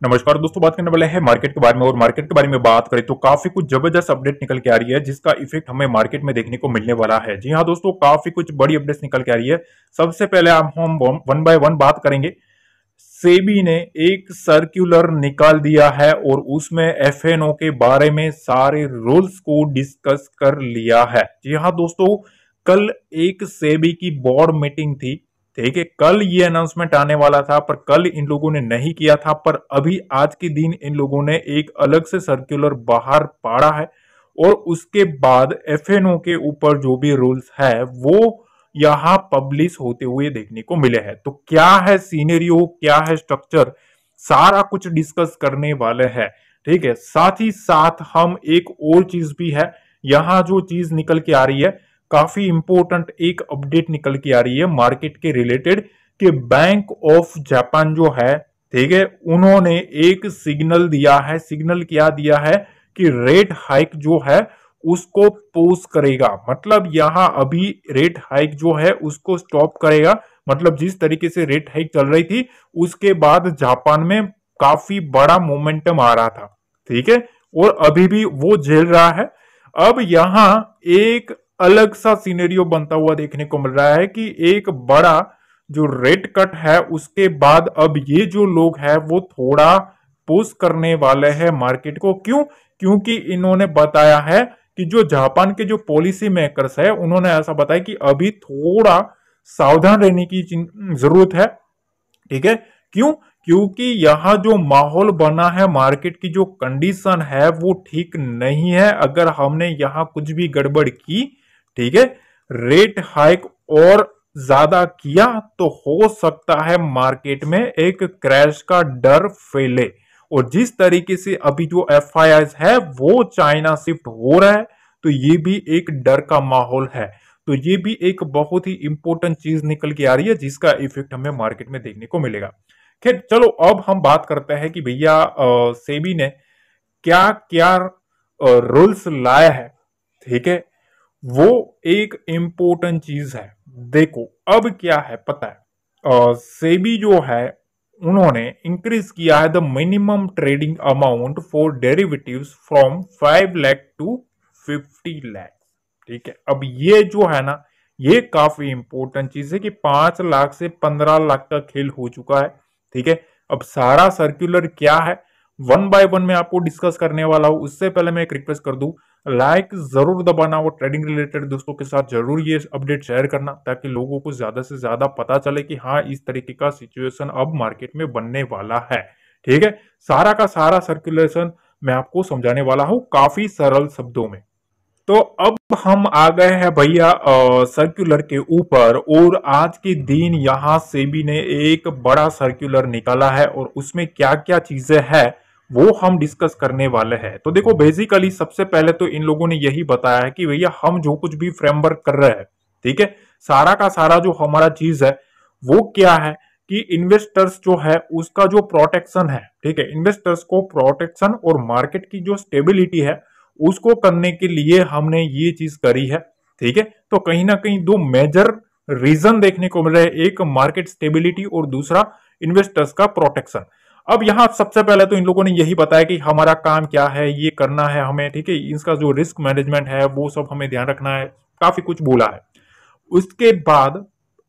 नमस्कार दोस्तों, बात करने वाले हैं मार्केट के बारे में। और मार्केट के बारे में बात करें तो काफी कुछ जबरदस्त अपडेट निकल के आ रही है जिसका इफेक्ट हमें मार्केट में देखने को मिलने वाला है। जी हाँ दोस्तों, काफी कुछ बड़ी अपडेट्स निकल के आ रही है। सबसे पहले हम वन बाय वन बात करेंगे। सेबी ने एक सर्कुलर निकाल दिया है और उसमें एफएनओ के बारे में सारे रूल्स को डिस्कस कर लिया है। जी हाँ दोस्तों, कल एक सेबी की बोर्ड मीटिंग थी। ठीक है, कल ये अनाउंसमेंट आने वाला था पर कल इन लोगों ने नहीं किया था। पर अभी आज के दिन इन लोगों ने एक अलग से सर्कुलर बाहर पाड़ा है और उसके बाद एफएनओ के ऊपर जो भी रूल्स है वो यहां पब्लिश होते हुए देखने को मिले हैं। तो क्या है सीनेरियो, क्या है स्ट्रक्चर, सारा कुछ डिस्कस करने वाले हैं। ठीक है, साथ ही साथ हम एक और चीज भी है, यहां जो चीज निकल के आ रही है, काफी इंपॉर्टेंट एक अपडेट निकल के आ रही है मार्केट के रिलेटेड कि बैंक ऑफ जापान जो है, ठीक है, उन्होंने एक सिग्नल दिया है। सिग्नल क्या दिया है कि रेट हाइक जो है उसको पोज करेगा। मतलब यहां अभी रेट हाइक जो है उसको स्टॉप करेगा। मतलब जिस तरीके से रेट हाइक चल रही थी उसके बाद जापान में काफी बड़ा मोमेंटम आ रहा था। ठीक है, और अभी भी वो झेल रहा है। अब यहां एक अलग सा सिनेरियो बनता हुआ देखने को मिल रहा है कि एक बड़ा जो रेट कट है उसके बाद अब ये जो लोग हैं वो थोड़ा पुश करने वाले हैं मार्केट को। क्यों? क्योंकि इन्होंने बताया है कि जो जापान के जो पॉलिसी मेकर्स है उन्होंने ऐसा बताया कि अभी थोड़ा सावधान रहने की जरूरत है। ठीक है, क्यों? क्योंकि यहां जो माहौल बना है, मार्केट की जो कंडीशन है वो ठीक नहीं है। अगर हमने यहां कुछ भी गड़बड़ की, ठीक है, रेट हाइक और ज्यादा किया तो हो सकता है मार्केट में एक क्रैश का डर फैले। और जिस तरीके से अभी जो एफआईआई है वो चाइना शिफ्ट हो रहा है तो ये भी एक डर का माहौल है। तो ये भी एक बहुत ही इंपॉर्टेंट चीज निकल के आ रही है जिसका इफेक्ट हमें मार्केट में देखने को मिलेगा। खैर चलो, अब हम बात करते हैं कि भैया सेबी ने क्या क्या रूल्स लाया है। ठीक है, वो एक इंपॉर्टेंट चीज है। देखो अब क्या है पता है, सेबी जो है उन्होंने इंक्रीज किया है the minimum trading amount for derivatives from 5 lakh to 50 lakh. ठीक है, अब ये जो है ना, ये काफी इंपॉर्टेंट चीज है कि 5 लाख से 15 लाख का खेल हो चुका है। ठीक है, अब सारा सर्कुलर क्या है वन बाय वन में आपको डिस्कस करने वाला हूं। उससे पहले मैं एक रिक्वेस्ट कर दूं, लाइक जरूर दबाना और ट्रेडिंग रिलेटेड दोस्तों के साथ जरूर ये अपडेट शेयर करना ताकि लोगों को ज्यादा से ज्यादा पता चले कि हाँ इस तरीके का सिचुएशन अब मार्केट में बनने वाला है। ठीक है, सारा का सारा सर्कुलेशन मैं आपको समझाने वाला हूं काफी सरल शब्दों में। तो अब हम आ गए हैं भैया सर्कुलर के ऊपर। और आज के दिन यहां सेबी ने एक बड़ा सर्कुलर निकाला है और उसमें क्या क्या चीजें हैं वो हम डिस्कस करने वाले हैं। तो देखो, बेसिकली सबसे पहले तो इन लोगों ने यही बताया है कि भैया हम जो कुछ भी फ्रेमवर्क कर रहे हैं, ठीक है, सारा का सारा जो हमारा चीज है वो क्या है कि इन्वेस्टर्स जो है उसका जो प्रोटेक्शन है, ठीक है, इन्वेस्टर्स को प्रोटेक्शन और मार्केट की जो स्टेबिलिटी है उसको करने के लिए हमने ये चीज करी है। ठीक है, तो कहीं ना कहीं दो मेजर रीजन देखने को मिल रहे हैं, एक मार्केट स्टेबिलिटी और दूसरा इन्वेस्टर्स का प्रोटेक्शन। अब यहां सबसे पहले तो इन लोगों ने यही बताया कि हमारा काम क्या है, ये करना है हमें, ठीक है, इसका जो रिस्क मैनेजमेंट है वो सब हमें ध्यान रखना है, काफी कुछ बोला है। उसके बाद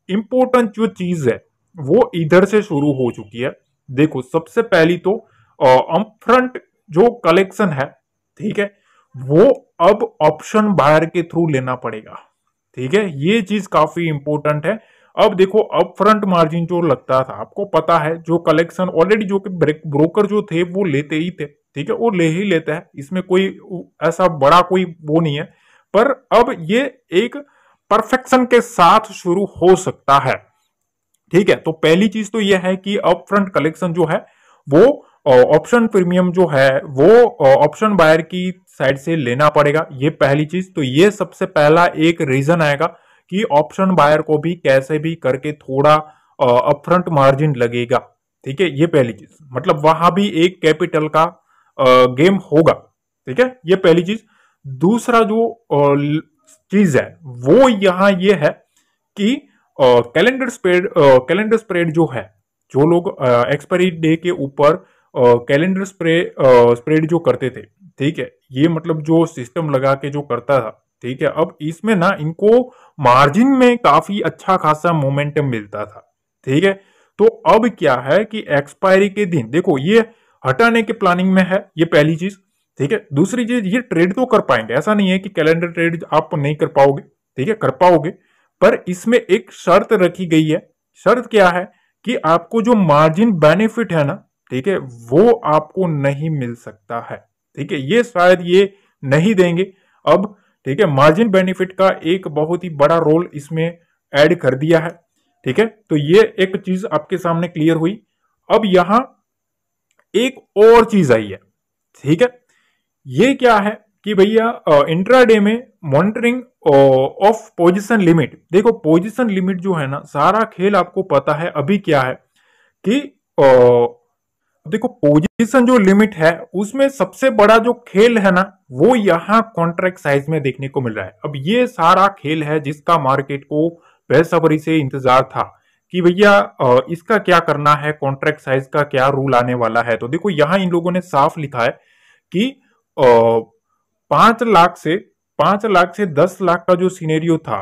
इंपॉर्टेंट जो चीज है वो इधर से शुरू हो चुकी है। देखो सबसे पहली तो अपफ्रंट जो कलेक्शन है, ठीक है, वो अब ऑप्शन बायर के थ्रू लेना पड़ेगा। ठीक है, ये चीज काफी इंपॉर्टेंट है। अब देखो, अप फ्रंट मार्जिन जो लगता था आपको पता है, जो कलेक्शन ऑलरेडी जो कि ब्रोकर जो थे वो लेते ही थे, ठीक है, वो ले ही लेते हैं, इसमें कोई ऐसा बड़ा कोई वो नहीं है। पर अब ये एक परफेक्शन के साथ शुरू हो सकता है। ठीक है, तो पहली चीज तो यह है कि अप फ्रंट कलेक्शन जो है वो ऑप्शन प्रीमियम जो है वो ऑप्शन बायर की साइड से लेना पड़ेगा, ये पहली चीज। तो ये सबसे पहला एक रीजन आएगा कि ऑप्शन बायर को भी कैसे भी करके थोड़ा अपफ्रंट मार्जिन लगेगा। ठीक है, ये पहली चीज, मतलब वहां भी एक कैपिटल का गेम होगा। ठीक है, ये पहली चीज। दूसरा जो चीज है वो यहां ये है कि कैलेंडर स्प्रेड जो है, जो लोग एक्सपायरी डे के ऊपर कैलेंडर स्प्रेड जो करते थे, ठीक है, ये मतलब जो सिस्टम लगा के जो करता था, ठीक है, अब इसमें ना इनको मार्जिन में काफी अच्छा खासा मोमेंटम मिलता था, ठीक है। तो अब क्या है कि एक्सपायरी के दिन देखो ये हटाने के प्लानिंग में है, ये पहली चीज, ठीक है। दूसरी चीज, ये ट्रेड तो कर पाएंगे, ऐसा नहीं है कि कैलेंडर ट्रेड आप नहीं कर पाओगे, ठीक है, कर पाओगे, पर इसमें एक शर्त रखी गई है। शर्त क्या है कि आपको जो मार्जिन बेनिफिट है ना, ठीक है, वो आपको नहीं मिल सकता है, ठीक है, ये शायद ये नहीं देंगे अब, ठीक है। मार्जिन बेनिफिट का एक बहुत ही बड़ा रोल इसमें ऐड कर दिया है, ठीक है। तो ये एक चीज आपके सामने क्लियर हुई। अब यहां एक और चीज आई है, ठीक है, ये क्या है कि भैया इंट्राडे में मॉनिटरिंग ऑफ पोजीशन लिमिट। देखो पोजीशन लिमिट जो है ना, सारा खेल आपको पता है अभी क्या है कि देखो पोजीशन जो लिमिट है उसमें सबसे बड़ा जो खेल है ना, वो यहाँ कॉन्ट्रैक्ट साइज में देखने को मिल रहा है। अब ये सारा खेल है जिसका मार्केट को बेसब्री से इंतजार था कि भैया इसका क्या करना है, कॉन्ट्रैक्ट साइज का क्या रूल आने वाला है। तो देखो यहाँ इन लोगों ने साफ लिखा है कि 5 लाख से 5 लाख से 10 लाख का जो सिनेरियो था,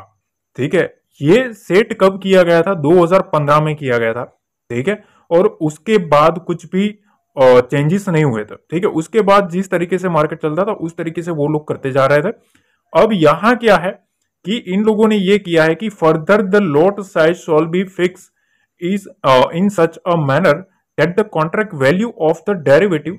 ठीक है, ये सेट कब किया गया था, 2015 में किया गया था, ठीक है। और उसके बाद कुछ भी चेंजेस नहीं हुए थे, ठीक है। उसके बाद जिस तरीके से मार्केट चलता था उस तरीके से वो लोग करते जा रहे थे। अब यहां क्या है कि इन लोगों ने ये किया है कि further the lot size shawl B fix is in such a manner that the contract value of the derivative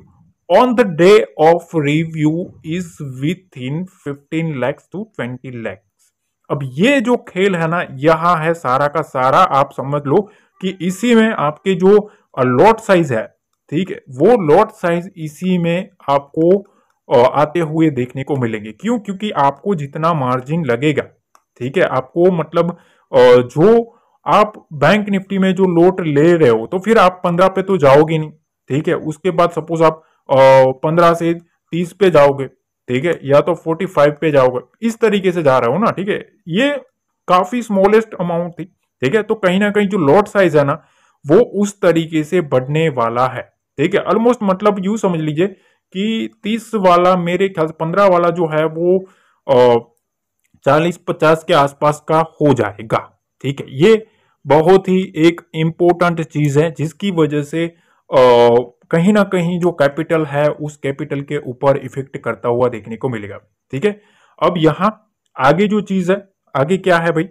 on the day of review is with in 15 lakhs to 20 lakhs। अब ये जो खेल है ना, यहां है सारा का सारा, आप समझ लो कि इसी में आपके जो लॉट साइज है, ठीक है, वो लॉट साइज इसी में आपको आते हुए देखने को मिलेंगे। क्यों? क्योंकि आपको जितना मार्जिन लगेगा, ठीक है, आपको मतलब जो आप बैंक निफ्टी में जो लोट ले रहे हो तो फिर आप 15 पे तो जाओगे नहीं, ठीक है। उसके बाद सपोज आप 15 से 30 पे जाओगे, ठीक है, या तो 45 पे जाओगे, इस तरीके से जा रहे हो ना, ठीक है। ये काफी स्मॉलेस्ट अमाउंट थी, ठीक है। तो कहीं ना कहीं जो लॉट साइज है ना, वो उस तरीके से बढ़ने वाला है, ठीक है। ऑलमोस्ट मतलब यूं समझ लीजिए कि 30 वाला मेरे ख्याल से 15 वाला जो है वो 40-50 के आसपास का हो जाएगा, ठीक है। ये बहुत ही एक इंपॉर्टेंट चीज है जिसकी वजह से कहीं ना कहीं जो कैपिटल है उस कैपिटल के ऊपर इफेक्ट करता हुआ देखने को मिलेगा, ठीक है। अब यहां आगे जो चीज है, आगे क्या है भाई,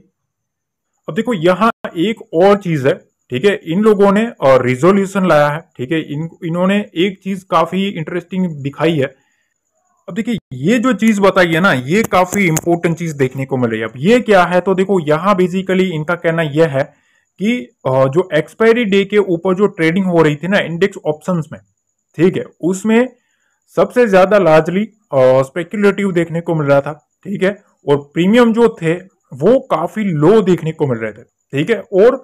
अब देखो यहां एक और चीज है, ठीक है। इन लोगों ने रिजोल्यूशन लाया है, ठीक है। इन्होंने एक चीज काफी इंटरेस्टिंग दिखाई है। अब देखिए ये जो चीज बताई है ना, ये काफी इंपॉर्टेंट चीज देखने को मिल रही है। अब ये क्या है, तो देखो यहां बेसिकली इनका कहना यह है कि जो एक्सपायरी डे के ऊपर जो ट्रेडिंग हो रही थी ना इंडेक्स ऑप्शंस में, ठीक है, उसमें सबसे ज्यादा लार्जली स्पेक्युलेटिव देखने को मिल रहा था, ठीक है। और प्रीमियम जो थे वो काफी लो देखने को मिल रहे थे, ठीक है। और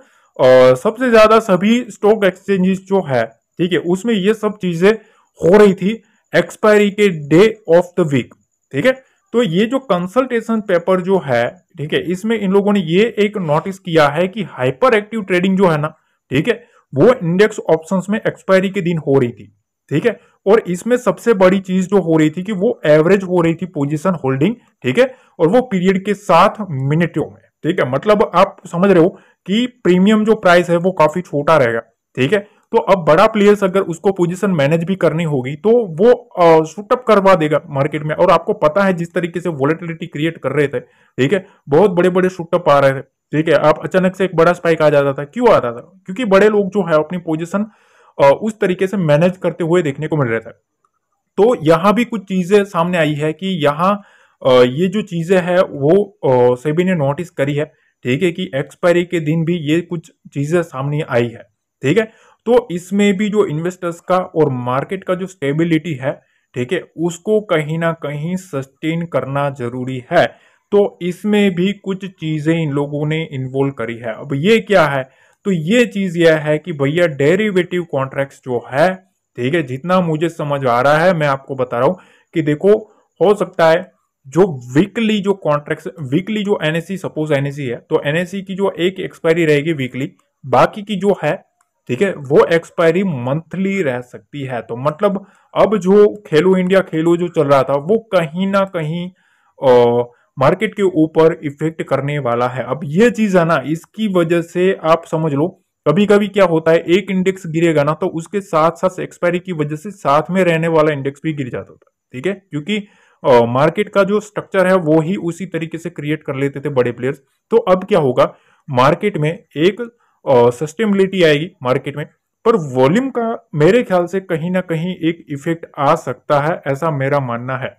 सबसे ज्यादा सभी स्टॉक एक्सचेंजेस जो है, ठीक है, उसमें ये सब चीजें हो रही थी एक्सपायरी के डे ऑफ द वीक, ठीक है। तो ये जो कंसल्टेशन पेपर जो है, ठीक है, इसमें इन लोगों ने ये एक नोटिस किया है कि हाइपर एक्टिव ट्रेडिंग जो है ना, ठीक है, वो इंडेक्स ऑप्शंस में एक्सपायरी के दिन हो रही थी, ठीक है। और इसमें सबसे बड़ी चीज जो हो रही थी कि वो एवरेज हो रही थी पोजीशन होल्डिंग, ठीक है, और वो पीरियड के साथ मिनटों में, ठीक है। मतलब आप समझ रहे हो कि प्रीमियम जो प्राइस है वो काफी छोटा रहेगा, ठीक है। तो अब बड़ा प्लेयर्स अगर उसको पोजीशन मैनेज भी करनी होगी तो वो शूटअप करवा देगा मार्केट में। और आपको पता है जिस तरीके से वोलेटिलिटी क्रिएट कर रहे थे, ठीक है, बहुत बड़े बड़े शूटअप आ रहे थे, ठीक है। आप अचानक से एक बड़ा स्पाइक आ जाता था, क्यों आता था? क्योंकि बड़े लोग जो है अपनी पोजीशन उस तरीके से मैनेज करते हुए देखने को मिल रहा था। तो यहां भी कुछ चीजें सामने आई है कि यहाँ ये जो चीजें है वो सेबी ने नोटिस करी है, ठीक है, कि एक्सपायरी के दिन भी ये कुछ चीजें सामने आई है, ठीक है। तो इसमें भी जो इन्वेस्टर्स का और मार्केट का जो स्टेबिलिटी है, ठीक है, उसको कहीं ना कहीं सस्टेन करना जरूरी है। तो इसमें भी कुछ चीजें इन लोगों ने इन्वॉल्व करी है। अब ये क्या है, तो ये चीज यह है कि भैया डेरिवेटिव कॉन्ट्रैक्ट्स जो है, ठीक है, जितना मुझे समझ आ रहा है मैं आपको बता रहा हूं कि देखो हो सकता है जो वीकली जो कॉन्ट्रैक्ट्स, वीकली जो एनएससी, सपोज एनएससी है तो एनएससी की जो एक एक्सपायरी रहेगी वीकली, बाकी की जो है ठीक है, वो एक्सपायरी मंथली रह सकती है। तो मतलब अब जो खेलो इंडिया खेलो जो चल रहा था वो कहीं ना कहीं मार्केट के ऊपर इफेक्ट करने वाला है। अब ये चीज है ना, इसकी वजह से आप समझ लो कभी कभी क्या होता है, एक इंडेक्स गिरेगा ना तो उसके साथ साथ एक्सपायरी की वजह से साथ में रहने वाला इंडेक्स भी गिर जाता था। ठीक है, क्योंकि मार्केट का जो स्ट्रक्चर है वो ही उसी तरीके से क्रिएट कर लेते थे बड़े प्लेयर्स। तो अब क्या होगा, मार्केट में एक सस्टेनेबिलिटी आएगी मार्केट में, पर वॉल्यूम का मेरे ख्याल से कहीं ना कहीं एक इफेक्ट आ सकता है, ऐसा मेरा मानना है।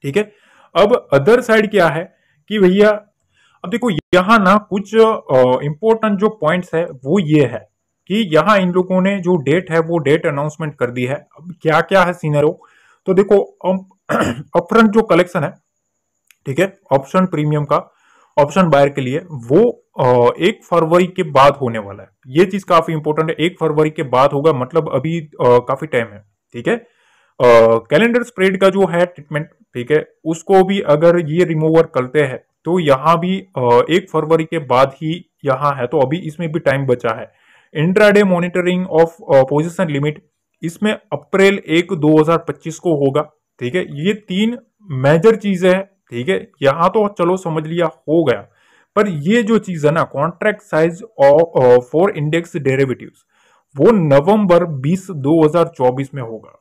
ठीक है, अब अदर साइड क्या है कि भैया, अब देखो यहाँ ना कुछ इंपॉर्टेंट जो पॉइंट्स है वो ये है कि यहाँ इन लोगों ने जो डेट है वो डेट अनाउंसमेंट कर दी है। अब क्या क्या है सीनरो, तो देखो अपफ्रंट जो कलेक्शन है, ठीक है, ऑप्शन प्रीमियम का ऑप्शन बायर के लिए वो 1 फरवरी के बाद होने वाला है। ये चीज काफी इंपॉर्टेंट है, 1 फरवरी के बाद होगा, मतलब अभी काफी टाइम है। ठीक है, कैलेंडर स्प्रेड का जो है ट्रीटमेंट, ठीक है, उसको भी अगर ये रिमूवर करते हैं तो यहाँ भी 1 फरवरी के बाद ही यहाँ है, तो अभी इसमें भी टाइम बचा है। Intraday monitoring of position limit, इसमें अप्रैल 1 2025 को होगा। ठीक है, ये 3 मेजर चीजें हैं। ठीक है, यहां तो चलो समझ लिया हो गया, पर ये जो चीज है ना, contract size for index derivatives, वो नवंबर 20 2024 में होगा।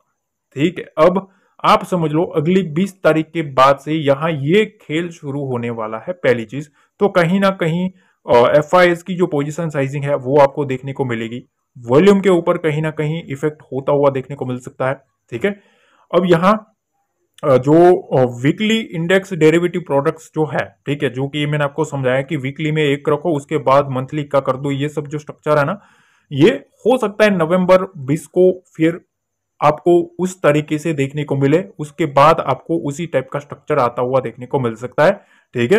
ठीक है, अब आप समझ लो अगली 20 तारीख के बाद से यहां ये खेल शुरू होने वाला है, पहली चीज। तो कहीं ना कहीं FIS की जो पोजीशन साइजिंग है वो आपको देखने को मिलेगी, वॉल्यूम के ऊपर कहीं ना कहीं इफेक्ट होता हुआ देखने को मिल सकता है। ठीक है, अब यहाँ जो वीकली इंडेक्स डेरिवेटिव प्रोडक्ट्स जो है, ठीक है, जो कि मैंने आपको समझाया कि वीकली में एक रखो उसके बाद मंथली का कर दो, ये सब जो स्ट्रक्चर है ना, ये हो सकता है नवंबर 20 को फिर आपको उस तरीके से देखने को मिले, उसके बाद आपको उसी टाइप का स्ट्रक्चर आता हुआ देखने को मिल सकता है। ठीक है,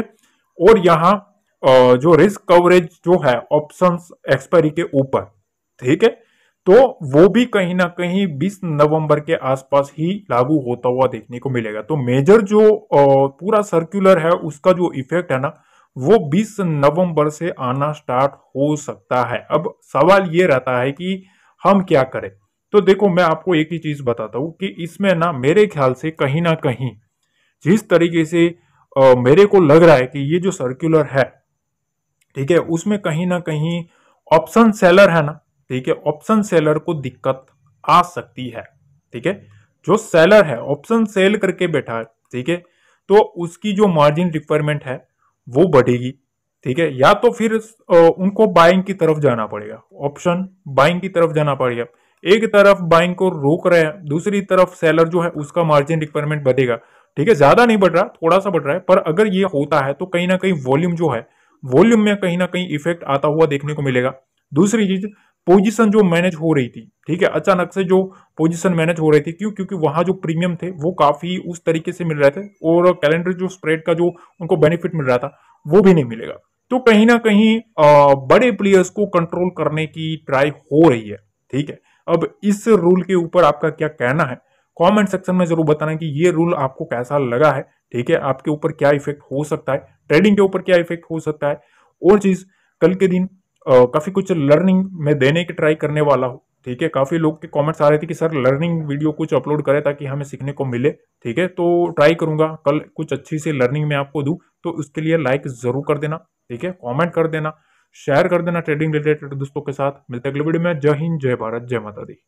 और यहाँ जो रिस्क कवरेज जो है ऑप्शंस एक्सपायरी के ऊपर, ठीक है, तो वो भी कहीं ना कहीं 20 नवंबर के आसपास ही लागू होता हुआ देखने को मिलेगा। तो मेजर जो पूरा सर्कुलर है उसका जो इफेक्ट है ना, वो 20 नवंबर से आना स्टार्ट हो सकता है। अब सवाल ये रहता है कि हम क्या करें। तो देखो मैं आपको एक ही चीज बताता हूं कि इसमें ना मेरे ख्याल से कहीं ना कहीं जिस तरीके से मेरे को लग रहा है कि ये जो सर्कुलर है, ठीक है, उसमें कहीं ना कहीं ऑप्शन सेलर है ना, ठीक है, ऑप्शन सेलर को दिक्कत आ सकती है। ठीक है, जो सेलर है ऑप्शन सेल करके बैठा है, ठीक है, तो उसकी जो मार्जिन रिक्वायरमेंट है वो बढ़ेगी। ठीक है, या तो फिर उनको बाइंग की तरफ जाना पड़ेगा, ऑप्शन बाइंग की तरफ जाना पड़ेगा। एक तरफ बाइंग को रोक रहे हैं, दूसरी तरफ सेलर जो है उसका मार्जिन रिक्वायरमेंट बढ़ेगा। ठीक है, ज्यादा नहीं बढ़ रहा, थोड़ा सा बढ़ रहा है, पर अगर ये होता है तो कहीं ना कहीं वॉल्यूम जो है, वॉल्यूम में कहीं ना कहीं इफेक्ट आता हुआ देखने को मिलेगा। दूसरी चीज, पोजीशन जो मैनेज हो रही थी, ठीक है, अचानक से जो पोजीशन मैनेज हो रही थी, क्यों, क्योंकि वहां जो प्रीमियम थे वो काफी उस तरीके से मिल रहे थे, और कैलेंडर जो स्प्रेड का जो उनको बेनिफिट मिल रहा था वो भी नहीं मिलेगा। तो कहीं ना कहीं बड़े प्लेयर्स को कंट्रोल करने की ट्राई हो रही है। ठीक है, अब इस रूल के ऊपर आपका क्या कहना है, कमेंट सेक्शन में जरूर बताना कि ये रूल आपको कैसा लगा है। ठीक है, आपके ऊपर क्या इफेक्ट हो सकता है, ट्रेडिंग के ऊपर क्या इफेक्ट हो सकता है। और चीज, कल के दिन काफी कुछ लर्निंग में देने की ट्राई करने वाला हूँ। ठीक है, काफी लोग के कमेंट्स आ रहे थे कि सर लर्निंग वीडियो कुछ अपलोड करें ताकि हमें सीखने को मिले। ठीक है, तो ट्राई करूंगा कल कुछ अच्छी सी लर्निंग में आपको दूं, तो उसके लिए लाइक जरूर कर देना। ठीक है, कमेंट कर देना, शेयर कर देना ट्रेडिंग रिलेटेड दोस्तों के साथ। मिलते हैं अगले वीडियो में। जय हिंद, जय भारत, जय माता दी।